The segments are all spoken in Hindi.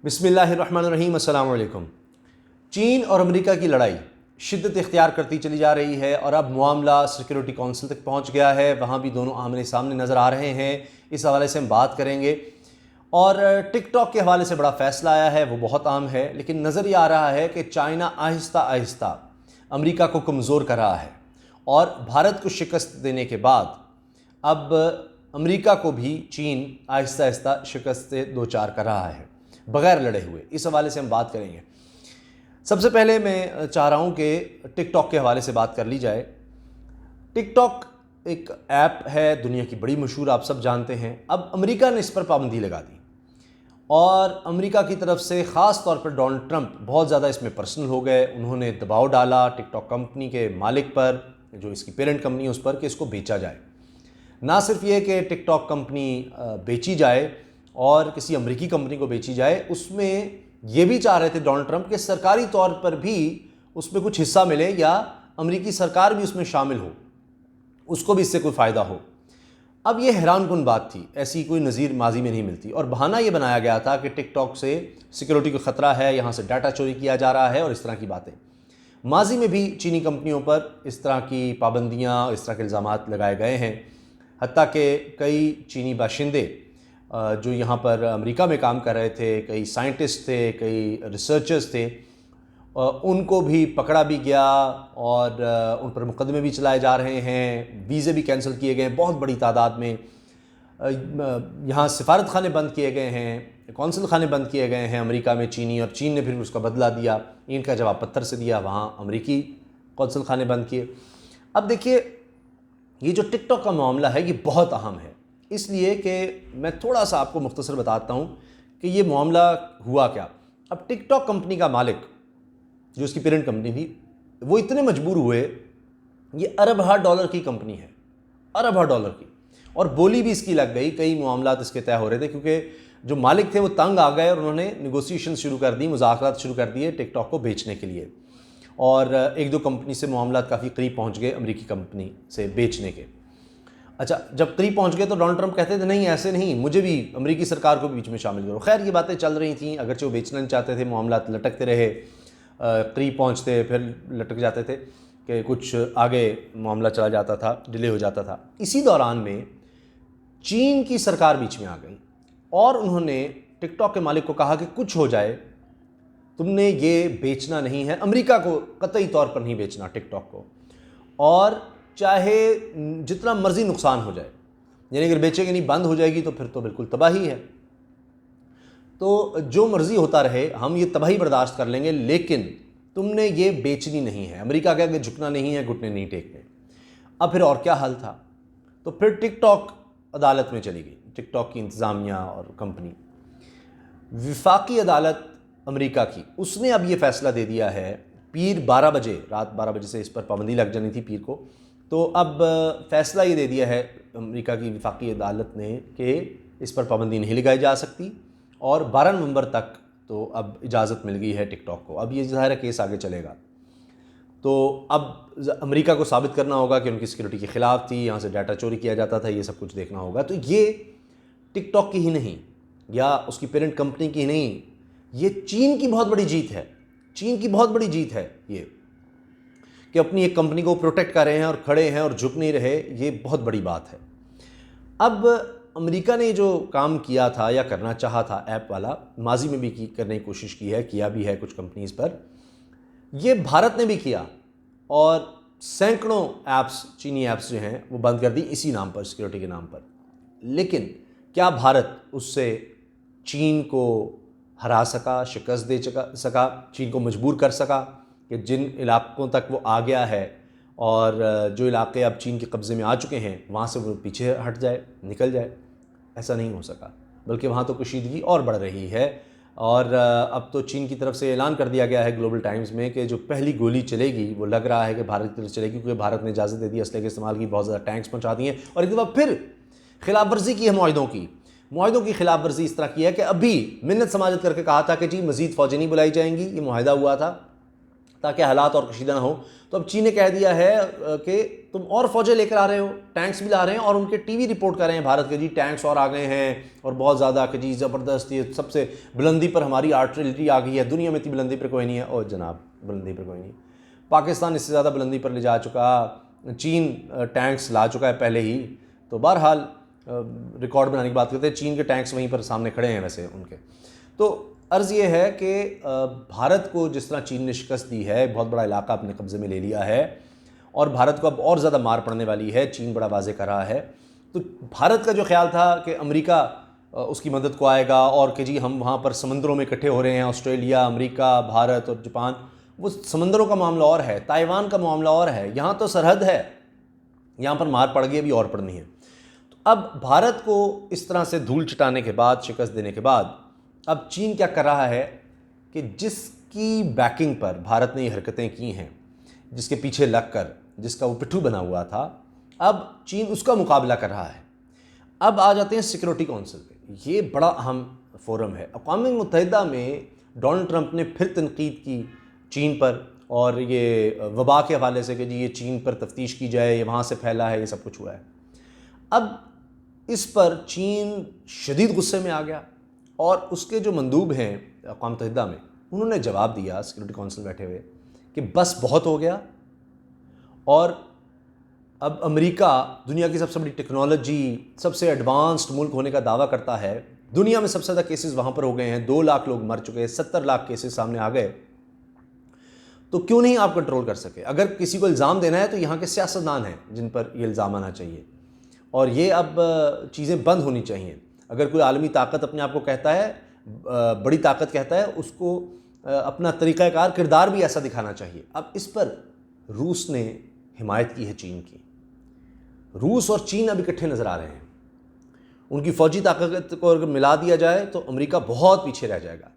बिस्मिल्लाहिर्रहमानिर्रहीम, अस्सलाम वालेकुम। चीन और अमेरिका की लड़ाई शिद्दत इख्तियार करती चली जा रही है और अब मामला सिक्योरिटी काउंसिल तक पहुंच गया है। वहां भी दोनों आमने सामने नज़र आ रहे हैं। इस हवाले से हम बात करेंगे। और टिकटॉक के हवाले से बड़ा फ़ैसला आया है, वो बहुत अहम है, लेकिन नज़र ये आ रहा है कि चाइना आहिस्ता आहिस्ता अमेरिका को कमज़ोर कर रहा है और भारत को शिकस्त देने के बाद अब अमेरिका को भी चीन आहिस्ता आहिस्ता शिकस्त से दो चार कर रहा है बग़ैर लड़े हुए। इस हवाले से हम बात करेंगे। सबसे पहले मैं चाह रहा हूँ कि टिकटॉक के हवाले से बात कर ली जाए। टिकटॉक एक ऐप है, दुनिया की बड़ी मशहूर, आप सब जानते हैं। अब अमेरिका ने इस पर पाबंदी लगा दी और अमेरिका की तरफ से ख़ास तौर पर डोनाल्ड ट्रंप बहुत ज़्यादा इसमें पर्सनल हो गए। उन्होंने दबाव डाला टिकटॉक कंपनी के मालिक पर, जो इसकी पेरेंट कंपनी है, उस पर कि इसको बेचा जाए। ना सिर्फ ये कि टिकटॉक कंपनी बेची जाए और किसी अमेरिकी कंपनी को बेची जाए, उसमें ये भी चाह रहे थे डोनाल्ड ट्रंप के सरकारी तौर पर भी उसमें कुछ हिस्सा मिले या अमेरिकी सरकार भी उसमें शामिल हो, उसको भी इससे कोई फ़ायदा हो। अब ये हैरानकुन बात थी, ऐसी कोई नज़ीर माजी में नहीं मिलती। और बहाना ये बनाया गया था कि टिकटॉक से सिक्योरिटी को ख़तरा है, यहाँ से डाटा चोरी किया जा रहा है और इस तरह की बातें। माजी में भी चीनी कंपनियों पर इस तरह की पाबंदियाँ, इस तरह के इल्ज़ामात लगाए गए हैं। हत्ता कि कई चीनी बाशिंदे जो यहाँ पर अमेरिका में काम कर रहे थे, कई साइंटिस्ट थे, कई रिसर्चर्स थे, उनको भी पकड़ा भी गया और उन पर मुकदमे भी चलाए जा रहे हैं। वीज़े भी कैंसिल किए गए हैं बहुत बड़ी तादाद में। यहाँ सिफारत खाने बंद किए गए हैं, कौंसल खाने बंद किए गए हैं अमेरिका में चीनी, और चीन ने फिर उसका बदला दिया, इनका जवाब पत्थर से दिया, वहाँ अमेरिकी कौंसल खाने बंद किए। अब देखिए, ये जो टिकटॉक का मामला है ये बहुत अहम है, इसलिए कि मैं थोड़ा सा आपको मुख्तसर बताता हूँ कि ये मामला हुआ क्या। अब टिकटॉक कंपनी का मालिक, जो उसकी पेरेंट कंपनी थी, वो इतने मजबूर हुए, ये अरब डॉलर की कंपनी है, अरब डॉलर की, और बोली भी इसकी लग गई। कई मामलात इसके तय हो रहे थे क्योंकि जो मालिक थे वो तंग आ गए और उन्होंने नेगोशिएशन शुरू कर दी, मुज़ाकरात शुरू कर दिए टिकटॉक को बेचने के लिए। और एक दो कंपनी से मामलात काफ़ी करीब पहुँच गए अमेरिकी कंपनी से बेचने के। अच्छा, जब करीब पहुंच गए तो डोनाल्ड ट्रंप कहते थे नहीं ऐसे नहीं, मुझे भी अमेरिकी सरकार को बीच में शामिल करो। खैर, ये बातें चल रही थी, अगरचे वो बेचना नहीं चाहते थे, मामलात लटकते रहे, करीब पहुंचते फिर लटक जाते थे कि कुछ आगे मामला चला जाता था, डिले हो जाता था। इसी दौरान में चीन की सरकार बीच में आ गई और उन्होंने टिकटॉक के मालिक को कहा कि कुछ हो जाए, तुमने ये बेचना नहीं है, अमेरिका को कतई तौर पर नहीं बेचना टिकटॉक को, और चाहे जितना मर्जी नुकसान हो जाए, यानी अगर बेचेंगे नहीं, बंद हो जाएगी तो फिर तो बिल्कुल तबाही है। तो जो मर्जी होता रहे, हम ये तबाही बर्दाश्त कर लेंगे, लेकिन तुमने ये बेचनी नहीं है, अमेरिका के आगे झुकना नहीं है, घुटने नहीं टेकने। अब फिर और क्या हल था? तो फिर टिकटॉक अदालत में चली गई, टिकटॉक की इंतज़ामिया और कंपनी। वफाकी अदालत अमेरिका की, उसने अब ये फ़ैसला दे दिया है, पीर 12 बजे, रात 12 बजे से इस पर पाबंदी लग जानी थी पीर को, तो अब फ़ैसला ये दे दिया है अमेरिका की वफाकी अदालत ने कि इस पर पाबंदी नहीं लगाई जा सकती और 12 नवंबर तक तो अब इजाज़त मिल गई है टिकटॉक को। अब ये ज़ाहिर केस आगे चलेगा, तो अब अमेरिका को साबित करना होगा कि उनकी सिक्योरिटी के ख़िलाफ़ थी, यहाँ से डाटा चोरी किया जाता था, ये सब कुछ देखना होगा। तो ये टिकटॉक की ही नहीं या उसकी पेरेंट कंपनी की ही नहीं, ये चीन की बहुत बड़ी जीत है। चीन की बहुत बड़ी जीत है ये कि अपनी एक कंपनी को प्रोटेक्ट कर रहे हैं और खड़े हैं और झुक नहीं रहे, ये बहुत बड़ी बात है। अब अमेरिका ने जो काम किया था या करना चाहा था ऐप वाला, माजी में भी करने की कोशिश की है, किया भी है कुछ कंपनीज़ पर, ये भारत ने भी किया और सैकड़ों ऐप्स, चीनी ऐप्स जो हैं वो बंद कर दी इसी नाम पर, सिक्योरिटी के नाम पर। लेकिन क्या भारत उससे चीन को हरा सका, शिकस्त दे सका, चीन को मजबूर कर सका कि जिन इलाकों तक वो आ गया है और जो इलाके अब चीन के कब्ज़े में आ चुके हैं वहाँ से वो पीछे हट जाए, निकल जाए? ऐसा नहीं हो सका, बल्कि वहाँ तो कशीदगी और बढ़ रही है। और अब तो चीन की तरफ से ऐलान कर दिया गया है ग्लोबल टाइम्स में कि जो पहली गोली चलेगी वो लग रहा है कि भारत की तरफ चलेगी, क्योंकि भारत ने इजाज़त दे दी असले के इस्तेमाल की, बहुत ज़्यादा टैंक्स पहुँचा दिए हैं और एक दफ़ा फिर खिलाफ वर्जी की है मुआहिदों की खिलाफ वर्जी इस तरह की है कि अभी मिन्नत समाजत करके कहा था कि जी मज़ीद फ़ौजें नहीं बुलाई जाएंगी, ये मुआहिदा हुआ था ताकि हालात और कशीदा ना हो। तो अब चीन ने कह दिया है कि तुम और फौजें लेकर आ रहे हो, टैंक्स भी ला रहे हैं, और उनके टीवी रिपोर्ट कर रहे हैं भारत के, जी टैंक्स और आ गए हैं और बहुत ज़्यादा कि जी ज़बरदस्त, ये सबसे बुलंदी पर हमारी आर्टिलरी आ गई है, दुनिया में इतनी बुलंदी पर कोई नहीं है। और जनाब बुलंदी पर कोई नहीं, पाकिस्तान इससे ज़्यादा बुलंदी पर ले जा चुका, चीन टैंक्स ला चुका है पहले ही। तो बहरहाल रिकॉर्ड बनाने की बात करते हैं, चीन के टैंक्स वहीं पर सामने खड़े हैं वैसे उनके। तो अर्ज़ ये है कि भारत को जिस तरह चीन ने शिकस्त दी है, बहुत बड़ा इलाका अपने कब्ज़े में ले लिया है और भारत को अब और ज़्यादा मार पड़ने वाली है, चीन बड़ा वाज़े कर रहा है। तो भारत का जो ख्याल था कि अमेरिका उसकी मदद को आएगा और कि जी हम वहाँ पर समंदरों में इकट्ठे हो रहे हैं, ऑस्ट्रेलिया, अमेरिका, भारत और जापान, वो समंदरों का मामला और है, ताइवान का मामला और है, यहाँ तो सरहद है, यहाँ पर मार पड़ गई, अभी और पड़नी है। तो अब भारत को इस तरह से धूल चटाने के बाद, शिकस्त देने के बाद, अब चीन क्या कर रहा है कि जिसकी बैकिंग पर भारत ने ये हरकतें की हैं, जिसके पीछे लगकर, जिसका वो पिट्ठू बना हुआ था, अब चीन उसका मुकाबला कर रहा है। अब आ जाते हैं सिक्योरिटी काउंसिल पे। ये बड़ा अहम फोरम है। अक़वाम मुत्तहिदा में डोनाल्ड ट्रंप ने फिर तनकीद की चीन पर, और ये वबा के हवाले से कि जी ये चीन पर तफ्तीश की जाए, ये वहाँ से फैला है, ये सब कुछ हुआ है। अब इस पर चीन शदीद गुस्से में आ गया और उसके जो मंदूब हैं अक़वाम मुत्तहिदा में, उन्होंने जवाब दिया सिक्योरिटी काउंसिल बैठे हुए कि बस बहुत हो गया, और अब अमेरिका दुनिया की सबसे बड़ी टेक्नोलॉजी, सबसे एडवांस्ड मुल्क होने का दावा करता है, दुनिया में सबसे ज़्यादा केसेस वहाँ पर हो गए हैं, 2 लाख लोग मर चुके हैं, 70 लाख केसेस सामने आ गए, तो क्यों नहीं आप कंट्रोल कर सके? अगर किसी को इल्ज़ाम देना है तो यहाँ के सियासतदान हैं जिन पर ये इल्ज़ाम आना चाहिए, और ये अब चीज़ें बंद होनी चाहिए। अगर कोई आलमी ताकत अपने आप को कहता है, बड़ी ताकत कहता है, उसको अपना तरीक़ाकार किरदार भी ऐसा दिखाना चाहिए। अब इस पर रूस ने हिमायत की है चीन की। रूस और चीन अब इकट्ठे नज़र आ रहे हैं। उनकी फ़ौजी ताकत को अगर मिला दिया जाए तो अमेरिका बहुत पीछे रह जाएगा।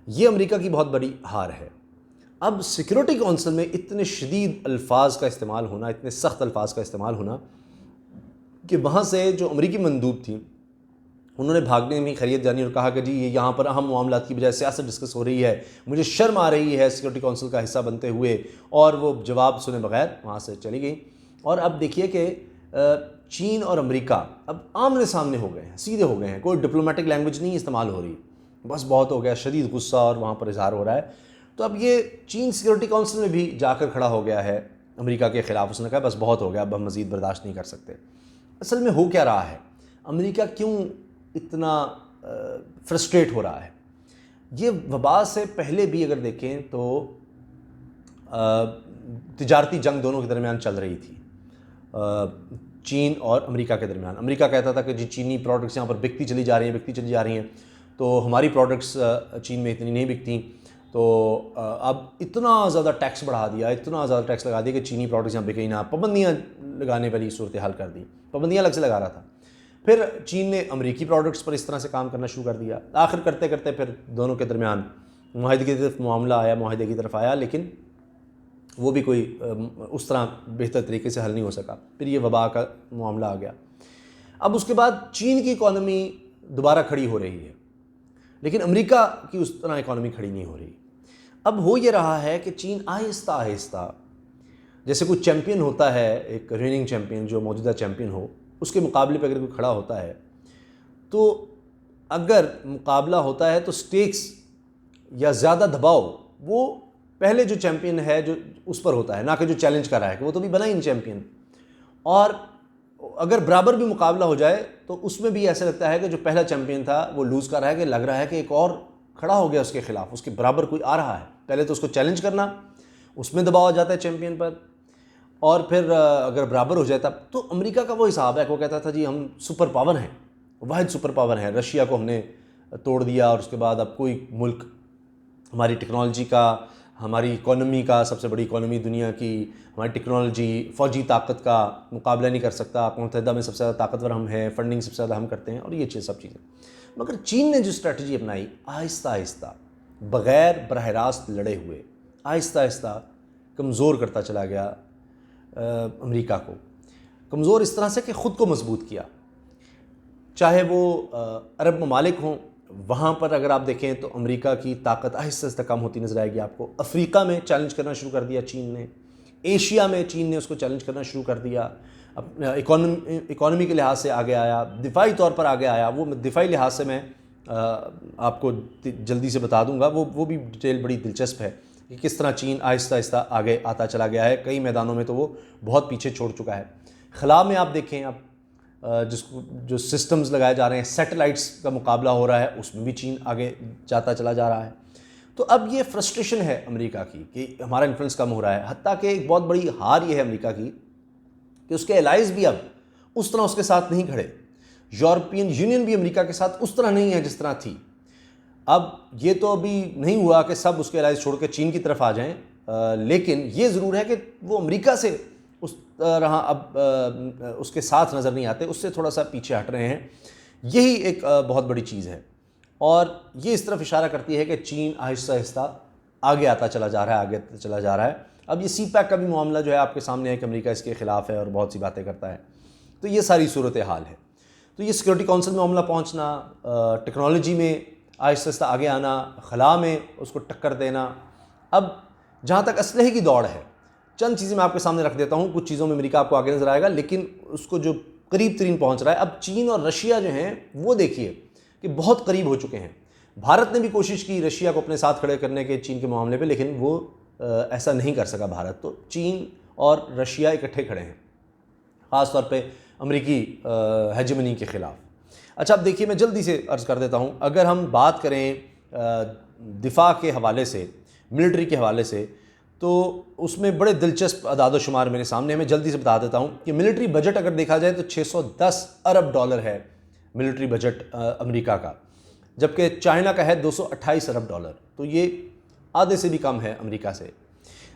ये अमेरिका की बहुत बड़ी हार है। अब सिक्योरिटी काउंसिल में इतने शदीद अल्फाज का इस्तेमाल होना, इतने सख्त अल्फाज का इस्तेमाल होना कि वहाँ से जो अमेरिकी मंदूब थी उन्होंने भागने में खैरियत जानी और कहा कि जी ये यहाँ पर अहम मामलात की बजाय सियासत डिस्कस हो रही है, मुझे शर्म आ रही है सिक्योरिटी काउंसिल का हिस्सा बनते हुए, और वो जवाब सुने बगैर वहाँ से चली गई। और अब देखिए कि चीन और अमेरिका अब आमने सामने हो गए हैं, सीधे हो गए हैं, कोई डिप्लोमेटिक लैंग्वेज नहीं इस्तेमाल हो रही, बस बहुत हो गया, शदीद गुस्सा और वहाँ पर इजहार हो रहा है। तो अब ये चीन सिक्योरिटी काउंसिल में भी जाकर खड़ा हो गया है अमेरिका के ख़िलाफ़। उसने कहा बस बहुत हो गया, अब हम मज़ीद बर्दाश्त नहीं कर सकते। असल में हो क्या रहा है, अमेरिका क्यों इतना फ्रस्ट्रेट हो रहा है? ये वबा से पहले भी अगर देखें तो तिजारती जंग दोनों के दरमियान चल रही थी, चीन और अमेरिका के दरमियान। अमेरिका कहता था कि जी चीनी प्रोडक्ट्स यहाँ पर बिकती चली जा रही हैं, तो हमारी प्रोडक्ट्स चीन में इतनी नहीं बिकती, तो अब इतना ज़्यादा टैक्स बढ़ा दिया, इतना ज़्यादा टैक्स लगा दिया कि चीनी प्रोडक्ट्स यहाँ बिके ही ना, पाबंदियाँ लगाने वाली सूरत हाल कर दी, पाबंदियाँ अलग से लगा रहा था। फिर चीन ने अमेरिकी प्रोडक्ट्स पर इस तरह से काम करना शुरू कर दिया। आखिर करते करते फिर दोनों के दरमियान मुआहदे की तरफ मामला आया, मुआहदे की तरफ आया, लेकिन वो भी कोई उस तरह बेहतर तरीके से हल नहीं हो सका। फिर ये वबा का मामला आ गया। अब उसके बाद चीन की इकॉनमी दोबारा खड़ी हो रही है, लेकिन अमेरिका की उस तरह इकॉनमी खड़ी नहीं हो रही। अब हो ये रहा है कि चीन आहिस्ता आहिस्ता, जैसे कोई चैम्पियन होता है, एक रेनिंग चैम्पियन जो मौजूदा चैम्पियन हो, उसके मुकाबले पर अगर कोई खड़ा होता है, तो अगर मुकाबला होता है तो स्टेक्स या ज़्यादा दबाव वो पहले जो चैम्पियन है जो उस पर होता है, ना कि जो चैलेंज कर रहा है, कि वो तो भी बना ही नहीं चैम्पियन। और अगर बराबर भी मुकाबला हो जाए तो उसमें भी ऐसा लगता है कि जो पहला चैम्पियन था वो लूज़ कर रहा है, कि लग रहा है कि एक और खड़ा हो गया उसके ख़िलाफ़, उसके बराबर कोई आ रहा है। पहले तो उसको चैलेंज करना, उसमें दबाव आ जाता है चैम्पियन पर, और फिर अगर बराबर हो जाए तब तो अमेरिका का वो हिसाब है, वो कहता था जी हम सुपर पावर हैं, वाहिद सुपर पावर हैं, रशिया को हमने तोड़ दिया, और उसके बाद अब कोई मुल्क हमारी टेक्नोलॉजी का, हमारी इकोनॉमी का, सबसे बड़ी इकोनॉमी दुनिया की, हमारी टेक्नोलॉजी, फ़ौजी ताकत का मुकाबला नहीं कर सकता। अक़वाम मुत्तहिदा में सबसे ज़्यादा ताकतवर हम हैं, फंडिंग सबसे ज़्यादा हम करते हैं, और ये सब चीज़ें। मगर चीन ने जो स्ट्रेटजी अपनाई, आहिस्ता आहिस्ता बग़ैर बरह रास्त लड़े हुए आहिस्ता आहिस्ता कमज़ोर करता चला गया अमेरिका को। कमज़ोर इस तरह से कि ख़ुद को मजबूत किया। चाहे वो अरब ममालिक हों, वहाँ पर अगर आप देखें तो अमेरिका की ताकत आहिस्ता आहिस्ता कम होती नज़र आएगी आपको। अफ्रीका में चैलेंज करना शुरू कर दिया चीन ने, एशिया में चीन ने उसको चैलेंज करना शुरू कर दिया, अपने इकोनॉमी के लिहाज से आगे आया, दिफाई तौर पर आगे आया। वो दिफाई लिहाज से मैं आपको जल्दी से बता दूंगा, वो भी डिटेल बड़ी दिलचस्प है कि किस तरह चीन आहिस्ता आहिस्ता आगे आता चला गया है। कई मैदानों में तो वो बहुत पीछे छोड़ चुका है। खला में आप देखें, आप जिसको जो सिस्टम्स लगाए जा रहे हैं, सैटेलाइट्स का मुकाबला हो रहा है, उसमें भी चीन आगे जाता चला जा रहा है। तो अब ये फ्रस्ट्रेशन है अमेरिका की कि हमारा इन्फ्लुएंस कम हो रहा है। हत्ता कि एक बहुत बड़ी हार ये है अमेरिका की कि उसके एलाइज भी अब उस तरह उसके साथ नहीं खड़े। यूरोपियन यूनियन भी अमेरिका के साथ उस तरह नहीं है जिस तरह थी। अब ये तो अभी नहीं हुआ कि सब उसके एलाइज छोड़ के चीन की तरफ आ जाएं, लेकिन ये ज़रूर है कि वो अमेरिका से उस तरह अब उसके साथ नज़र नहीं आते, उससे थोड़ा सा पीछे हट रहे हैं। यही एक बहुत बड़ी चीज़ है और ये इस तरफ इशारा करती है कि चीन आहिस्ता आहिस्ता आगे आता चला जा रहा है, आगे आता चला जा रहा है। अब ये CPEC का भी मामला जो है आपके सामने है कि अमेरिका इसके ख़िलाफ़ है और बहुत सी बातें करता है। तो ये सारी सूरत हाल है। तो ये सिक्योरिटी काउंसिल में मामला पहुँचना, टेक्नोलॉजी में आहिस्ता आहिस्ता आगे आना, खला में उसको टक्कर देना। अब जहाँ तक असलहे की दौड़ है, चंद चीज़ें मैं आपके सामने रख देता हूँ। कुछ चीज़ों में अमेरिका आपको आगे नजर आएगा, लेकिन उसको जो करीब तरीन पहुँच रहा है। अब चीन और रशिया जो हैं वो देखिए कि बहुत करीब हो चुके हैं। भारत ने भी कोशिश की रशिया को अपने साथ खड़े करने के चीन के मामले पे, लेकिन वो ऐसा नहीं कर सका भारत। तो चीन और रशिया इकट्ठे खड़े हैं, ख़ास तौर पे अमेरिकी हेजेमनी के ख़िलाफ़। अच्छा, अब देखिए, मैं जल्दी से अर्ज़ कर देता हूँ। अगर हम बात करें दिफा के हवाले से, मिलिट्री के हवाले से, तो उसमें बड़े दिलचस्प अदाद शुमार मेरे सामने। मैं जल्दी से बता देता हूँ कि मिलिट्री बजट अगर देखा जाए तो 610 अरब डॉलर है मिलिट्री बजट अमेरिका का, जबकि चाइना का है 228 अरब डॉलर। तो ये आधे से भी कम है अमेरिका से।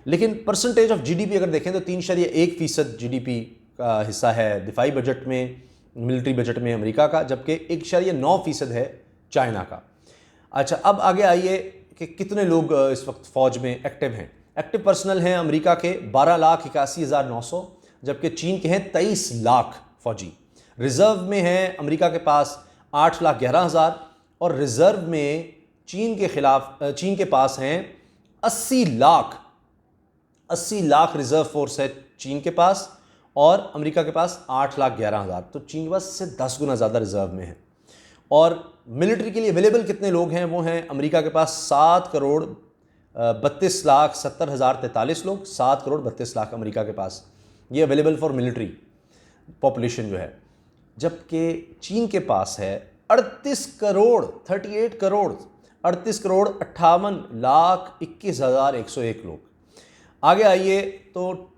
लेकिन परसेंटेज ऑफ GDP अगर देखें तो 3.1% GDP का हिस्सा है दिफाई बजट में, मिलिट्री बजट में अमेरिका का, जबकि 1.9% है चाइना का। अच्छा, अब आगे आइए कि कितने लोग इस वक्त फ़ौज में एक्टिव हैं। एक्टिव पर्सनल हैं अमेरिका के 12,81,900, जबकि चीन के हैं 23 लाख फ़ौजी। रिज़र्व में हैं अमेरिका के पास 8,11,000 और रिज़र्व में चीन के पास हैं 80 लाख रिज़र्व फोर्स है चीन के पास, और अमेरिका के पास 8,11,000। तो चीन के पास से 10 गुना ज़्यादा रिज़र्व में है। और मिलिट्री के लिए अवेलेबल कितने लोग हैं, वो हैं अमेरिका के पास 7,32,70,043 लोग। 7,32,00,000 अमेरिका के पास ये अवेलेबल फॉर मिलिट्री पॉपुलेशन जो है, जबकि चीन के पास है 38 करोड़ 58,21,21,101 लोग। आगे आइए तो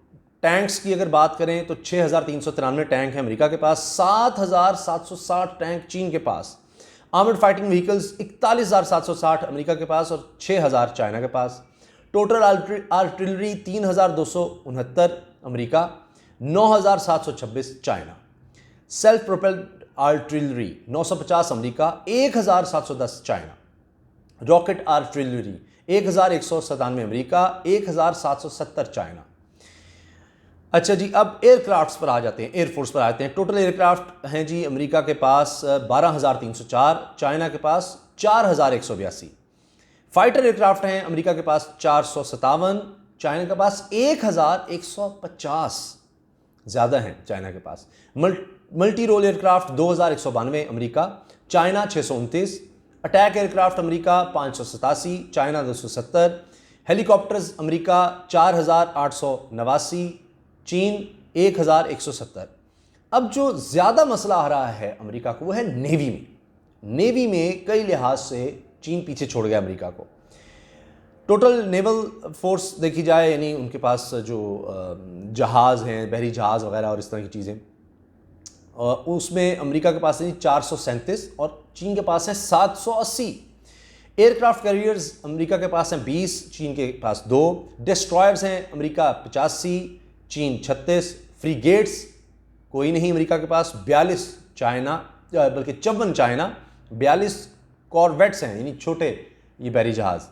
टैंक्स की अगर बात करें तो 6,393 टैंक हैं अमेरिका के पास, 7,760 टैंक चीन के पास। आर्मर्ड फाइटिंग व्हीकल्स 41,760 अमेरिका के पास और 6,000 चाइना के पास। Total artillery 3,269 America, 9,726 China. Self propelled artillery 950 America, 1,710 China. Rocket artillery 1,197 America, 1,770 China. अच्छा जी, अब एयरक्राफ्ट्स पर आ जाते हैं, एयरफोर्स पर आते हैं। टोटल एयरक्राफ्ट हैं जी अमेरिका के पास 12,304, चाइना के पास 4,182। फाइटर एयरक्राफ्ट हैं अमेरिका के पास 457, चाइना के पास 1,150, ज़्यादा हैं चाइना के पास। Multi role aircraft 2,192 America, China 629। Attack aircraft America 587, China 270। Helicopters America 4,889, चीन 1,170। अब जो ज़्यादा मसला आ रहा है अमेरिका को वो है नेवी में। नेवी में कई लिहाज से चीन पीछे छोड़ गया अमेरिका को। टोटल नेवल फोर्स देखी जाए, यानी उनके पास जो जहाज़ हैं, बहरी जहाज़ वगैरह और इस तरह की चीज़ें, उसमें अमेरिका के पास है 437 और चीन के पास है 780। एयरक्राफ्ट कैरियर्स अमेरिका के पास हैं 20, चीन के पास 2। डिस्ट्रॉयर्स हैं अमेरिका 85, चीन 36। फ्रीगेट्स कोई नहीं अमेरिका के पास, 42 चाइना, बल्कि 54 चाइना, 42 कॉर्वेट्स हैं यानी छोटे ये बहरी जहाज़।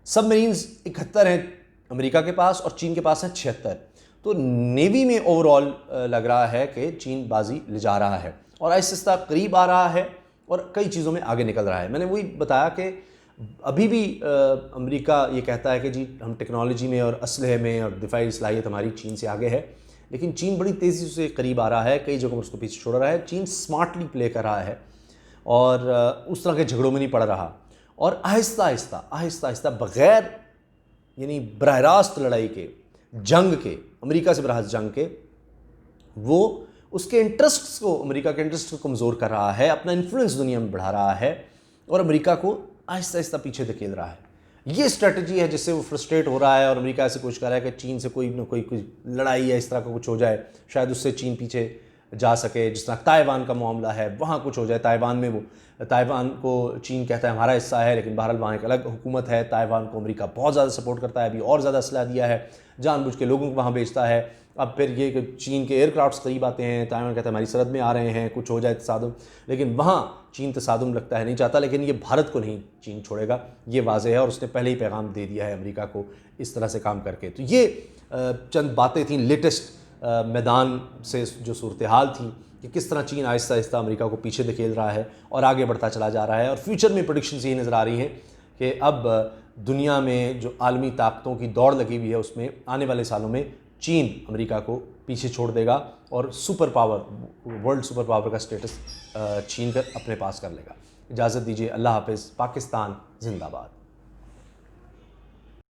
सबमरीन्स 71 हैं अमेरिका के पास और चीन के पास हैं 76। तो नेवी में ओवरऑल लग रहा है कि चीन बाजी ले जा रहा है और आहिस्ता करीब आ रहा है और कई चीज़ों में आगे निकल रहा है। मैंने वही बताया कि अभी भी अमेरिका ये कहता है कि जी हम टेक्नोलॉजी में और असलहे में और दिफाई सलाहियत हमारी चीन से आगे है, लेकिन चीन बड़ी तेज़ी से करीब आ रहा है, कई जगहों पर उसको पीछे छोड़ रहा है। चीन स्मार्टली प्ले कर रहा है और उस तरह के झगड़ों में नहीं पड़ रहा, और आहिस्ता आहिस्ता बग़ैर यानी बरह रास्त लड़ाई के, जंग के, अमेरिका से बरह रास्त जंग के, वो उसके इंटरेस्ट्स को, अमेरिका के इंटरेस्ट को कमज़ोर कर रहा है, अपना इन्फ्लुएंस दुनिया में बढ़ा रहा है और अमेरिका को आहिस्ता आहिस्ता पीछे धकेल रहा है। ये स्ट्रेटजी है जिससे वो फ्रस्ट्रेट हो रहा है और अमेरिका ऐसे कोशिश कर रहा है कि चीन से कोई ना कोई लड़ाई या इस तरह का कुछ हो जाए, शायद उससे चीन पीछे जा सके। जिस तरह ताइवान का मामला है, वहाँ कुछ हो जाए, ताइवान को चीन कहता है हमारा हिस्सा है, लेकिन बहरहाल वहाँ एक अलग हुकूमत है। ताइवान को अमेरिका बहुत ज़्यादा सपोर्ट करता है, अभी और ज़्यादा असलहा दिया है, जानबूझ के लोगों को वहाँ भेजता है। अब फिर ये कि चीन के एयरक्राफ्ट्स करीब आते हैं, ताइवान कहता है हमारी सरहद में आ रहे हैं, कुछ हो जाए तसादुम, लेकिन वहाँ चीन तसादुम लगता है नहीं चाहता। लेकिन ये भारत को नहीं चीन छोड़ेगा, ये वाज़ेह है, और उसने पहले ही पैगाम दे दिया है अमेरिका को इस तरह से काम करके। तो ये चंद बातें थीं लेटेस्ट मैदान से जो सूरत हाल थी कि किस तरह चीन आहिस्ता आहिस्ता अमेरिका को पीछे धकेल रहा है और आगे बढ़ता चला जा रहा है। और फ्यूचर में प्रेडिक्शंस यही नज़र आ रही हैं कि अब दुनिया में जो आलमी ताकतों की दौड़ लगी हुई है, उसमें आने वाले सालों में चीन अमेरिका को पीछे छोड़ देगा और super power, world super power का स्टेटस छीन कर अपने पास कर लेगा। इजाज़त दीजिए, अल्लाह हाफ़िज़। पाकिस्तान जिंदाबाद।